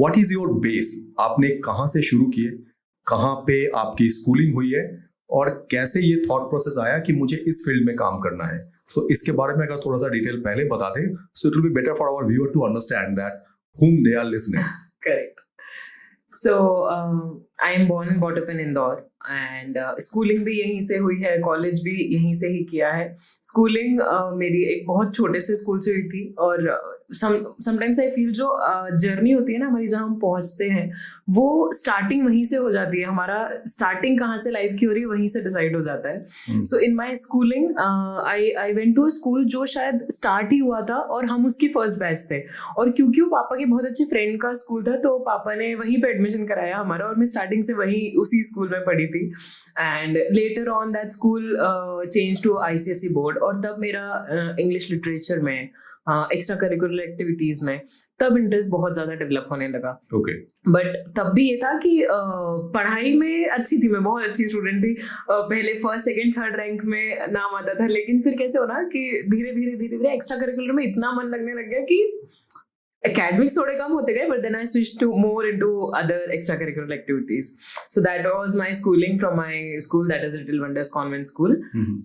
What is your base? आपने कहाँ से शुरू किए, कहाँ पे आपकी स्कूलिंग हुई है, और कैसे ये थॉट प्रोसेस आया कि मुझे इस फील्ड में काम करना है? सो इसके बारे में अगर थोड़ा सा डिटेल पहले बता दें, so it will be better for our viewer to understand that whom they are listening. Correct. So I am born and brought up in Indore and schooling भी यहीं से हुई है, कॉलेज भी यहीं से ही किया है. स्कूलिंग मेरी एक बहुत छोटे से स्कूल से हुई थी और समटाइम्स आई फील जो जर्नी होती है ना हमारी, जहाँ हम पहुँचते हैं वो स्टार्टिंग वहीं से हो जाती है. हमारा स्टार्टिंग कहाँ से लाइफ की हो रही है वहीं से डिसाइड हो जाता है. So in my schooling I went to school जो शायद स्टार्ट ही हुआ था और हम उसकी फर्स्ट बैच थे. और क्योंकि वो पापा के बहुत अच्छे फ्रेंड का स्कूल था तो पापा ने वहीं पे एडमिशन कराया हमारा, और मैं स्टार्टिंग से वहीं उसी स्कूल में पढ़ी थी. And later on that school change to ICSE board, और तब मेरा इंग्लिश लिटरेचर में एक्स्ट्रा करिकुलर एक्टिविटीज में तब इंटरेस्ट बहुत ज्यादा डेवलप होने लगा. Okay. बट तब भी ये था कि पढ़ाई में अच्छी थी, मैं बहुत अच्छी स्टूडेंट थी. पहले फर्स्ट सेकंड थर्ड रैंक में नाम आता था, लेकिन फिर कैसे होना कि धीरे धीरे एक्स्ट्रा करिकुलर में इतना मन लगने लग गया कि academics थोड़े कम होते गए, but then I switched to more into other extracurricular activities. So that was my schooling from my school, that is Little Wonders Convent School.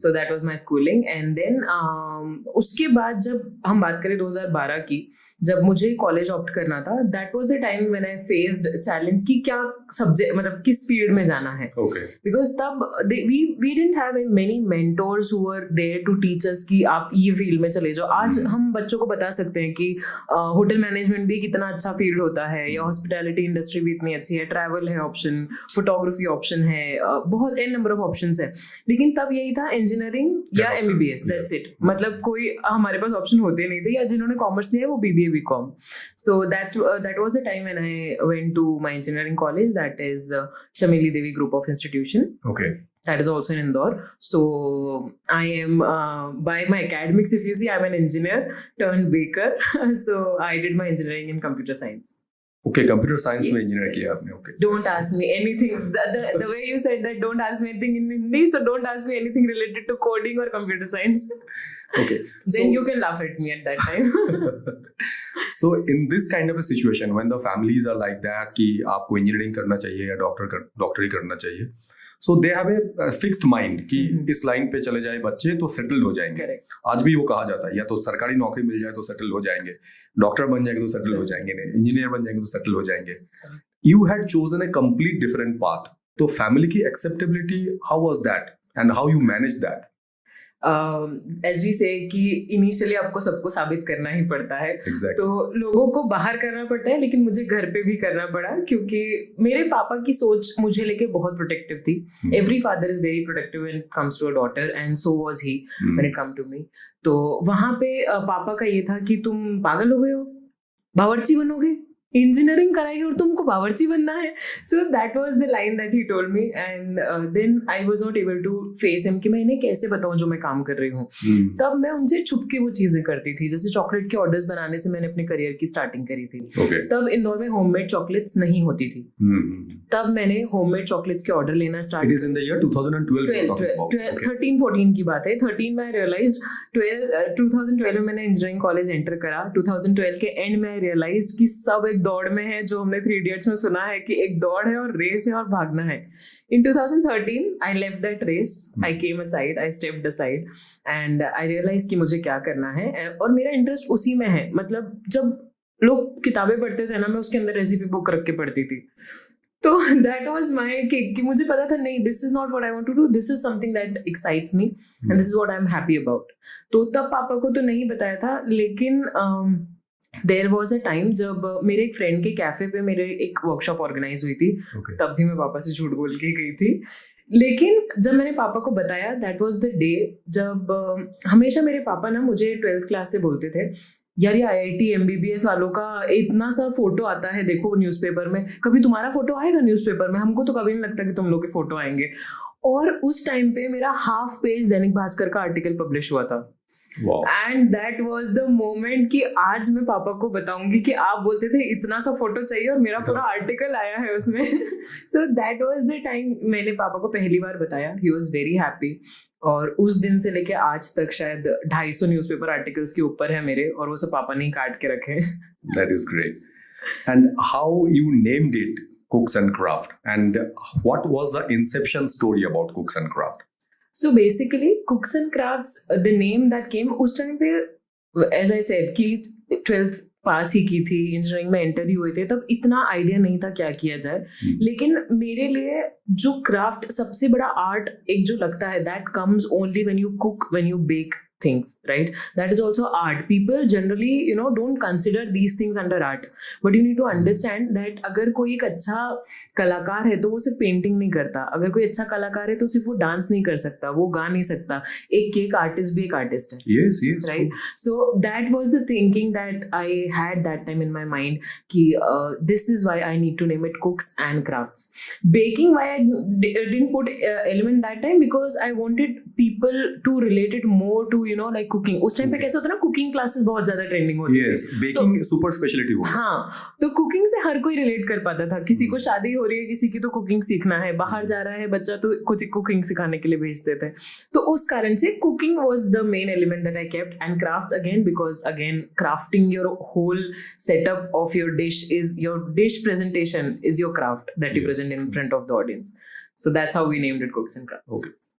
So that was my schooling. And then उसके बाद जब हम बात करें 2012 की, जब मुझे college opt करना था, that was the time when I faced challenge कि क्या सब्जेक्ट, मतलब किस फील्ड में जाना है. Okay. Because तब we didn't have many mentors who were there to teach us कि आप ये फील्ड में चले जाओ. आज हम बच्चों को बता सकते हैं कि होटल मैनेजमेंट भी कितना अच्छा फील्ड होता है, या हॉस्पिटैलिटी इंडस्ट्री भी इतनी अच्छी है, ट्रैवल है ऑप्शन, फोटोग्राफी ऑप्शन है, बहुत एन नंबर ऑफ ऑप्शंस है. लेकिन तब यही था इंजीनियरिंग या MBBS, दैट्स इट. मतलब कोई हमारे पास ऑप्शन होते नहीं थे, या जिन्होंने कॉमर्स लिया है वो BBA BCom. So that was the time when I went to my engineering college, that is Chameli Devi group of institution. Okay. That is also in Indore. So I am, by my academics, if you see, I'm an engineer turned baker. So I did my engineering in computer science. Okay, computer science में Yes, engineer yes. किया आपने. Okay. Don't ask me anything. The way you said that, don't ask me anything in Hindi. So don't ask me anything related to coding or computer science. Okay. Then you can laugh at me at that time. So in this kind of a situation, when the families are like that कि आपको engineering करना चाहिए या डॉक्टरी करना चाहिए, so they have a fixed mind कि इस लाइन पे चले जाए बच्चे तो सेटल हो जाएंगे. Correct. आज भी वो कहा जाता है, या तो सरकारी नौकरी मिल जाए तो सेटल हो जाएंगे, डॉक्टर बन जाएंगे तो सेटल हो जाएंगे, इंजीनियर बन जाएंगे तो सेटल हो जाएंगे. You had chosen a complete different path. तो फैमिली की acceptability, how was that and how you managed that? As we say कि इनिशियली आपको सबको साबित करना ही पड़ता है. Exactly. तो लोगों को बाहर करना पड़ता है, लेकिन मुझे घर पे भी करना पड़ा, क्योंकि मेरे पापा की सोच मुझे लेके बहुत प्रोटेक्टिव थी. Every father is very protective when it comes to a daughter, and so was he when it come to me. तो वहां पे पापा का ये था कि तुम पागल हो गए हो, बावर्ची बनोगे, इंजीनियरिंग कराई और तुमको बावर्ची बनना है. So that was the line that he told me, and then I was not able to face him कि मैं इन्हें कैसे बताऊं जो मैं काम कर रही हूँ. तब मैं उनसे छुप के वो चीजें करती थी. जैसे चॉकलेट के ऑर्डर्स बनाने से मैंने अपने करियर की स्टार्टिंग करी थी. Okay. तब इंदौर में होममेड चॉकलेट्स नहीं होती थी. तब मैंने होममेड चॉकलेट्स के ऑर्डर लेना start. It is in the year 2012. 13-14 की बात है. 13 में आई रियलाइज्ड, 2012 में मैंने इंजीनियरिंग कॉलेज एंटर करा. 2012 के एंड में आई रियलाइज्ड कि सब एक दौड़ में है, जो हमने 3 Idiots में सुना है कि एक दौड़ है और रेस है और भागना है. In 2013 I left that race. I came aside, I stepped aside and I realized कि मुझे क्या करना है, और मेरा इंटरेस्ट उसी में है. मतलब जब लोग किताबें पढ़ते थे ना, मैं उसके अंदर रेसिपी बुक रख के पढ़ती थी. तो दैट वाज माय किक कि मुझे पता था नहीं, this is not what I want to do, this is something that excites me and this is what I am happy about. तो तब पापा को तो नहीं बताया था, लेकिन देयर वॉज अ टाइम जब मेरे एक फ्रेंड के कैफे पे मेरे एक वर्कशॉप ऑर्गेनाइज हुई थी. Okay. तब भी मैं पापा से झूठ बोल के गई थी. लेकिन जब मैंने पापा को बताया, दैट वाज द डे जब हमेशा मेरे पापा ना मुझे 12th क्लास से बोलते थे, यार ये IIT MBBS वालों का इतना सा फोटो आता है, देखो न्यूज़पेपर में, कभी तुम्हारा फोटो आएगा न्यूज़पेपर में? हमको तो कभी नहीं लगता कि तुम लोग के फोटो आएंगे. और उस टाइम पे मेरा हाफ पेज दैनिक भास्कर का आर्टिकल पब्लिश हुआ था. And that was the moment कि आज मैं पापा को बताऊंगी कि आप बोलते थे इतना सा फोटो चाहिए और मेरा पूरा आर्टिकल आया है उसमें. सो दैट वाज द टाइम मैंने पापा को पहली बार बताया. He was very happy. और उस दिन से लेके आज तक शायद 250 न्यूज़पेपर आर्टिकल्स के ऊपर है मेरे, और वो सब पापा ने काट के रखे. That is great. And how you named it Cooks and Craft, and what was the inception story about Cooks and Craft? So basically, Cooks and Crafts, the name that came उस time पे, as I said, कि 12th पास ही की थी, engineering में enter ही हुए थे, तब इतना आइडिया नहीं था क्या किया जाए. लेकिन मेरे लिए जो क्राफ्ट सबसे बड़ा आर्ट एक जो लगता है, that comes only when you cook, when you bake things, right? That is also art. People generally, don't consider these things under art, but you need to understand that अगर कोई एक अच्छा कलाकार है तो वो सिर्फ पेंटिंग नहीं करता, अगर कोई अच्छा कलाकार है तो सिर्फ वो डांस नहीं कर सकता, वो गा नहीं सकता, एक केक आर्टिस्ट भी एक आर्टिस्ट है. Yes, right? So that was the thinking that I had that time in my mind कि this is why I need to name it Cooks and Crafts. Baking, why I didn't put element that time, because I wanted people to relate it more to like cooking. उस time पे कैसा होता है ना, cooking classes बहुत ज्यादा trending होती थी. बेकिंग सुपर स्पेशलिटी हुआ. हाँ, तो कुकिंग से हर कोई रिलेट कर पाता था. किसी को शादी हो रही है, किसी की तो कुकिंग सीखना है, बाहर जा रहा है बच्चा तो कुछ कुकिंग सिखाने के लिए भेजते थे. तो उस कारण से cooking was the main element that I kept, and crafts again because again crafting your whole setup of your dish is your dish presentation is your craft that you present in front of the audience. So that's how we named it Cooks and Crafts. Okay.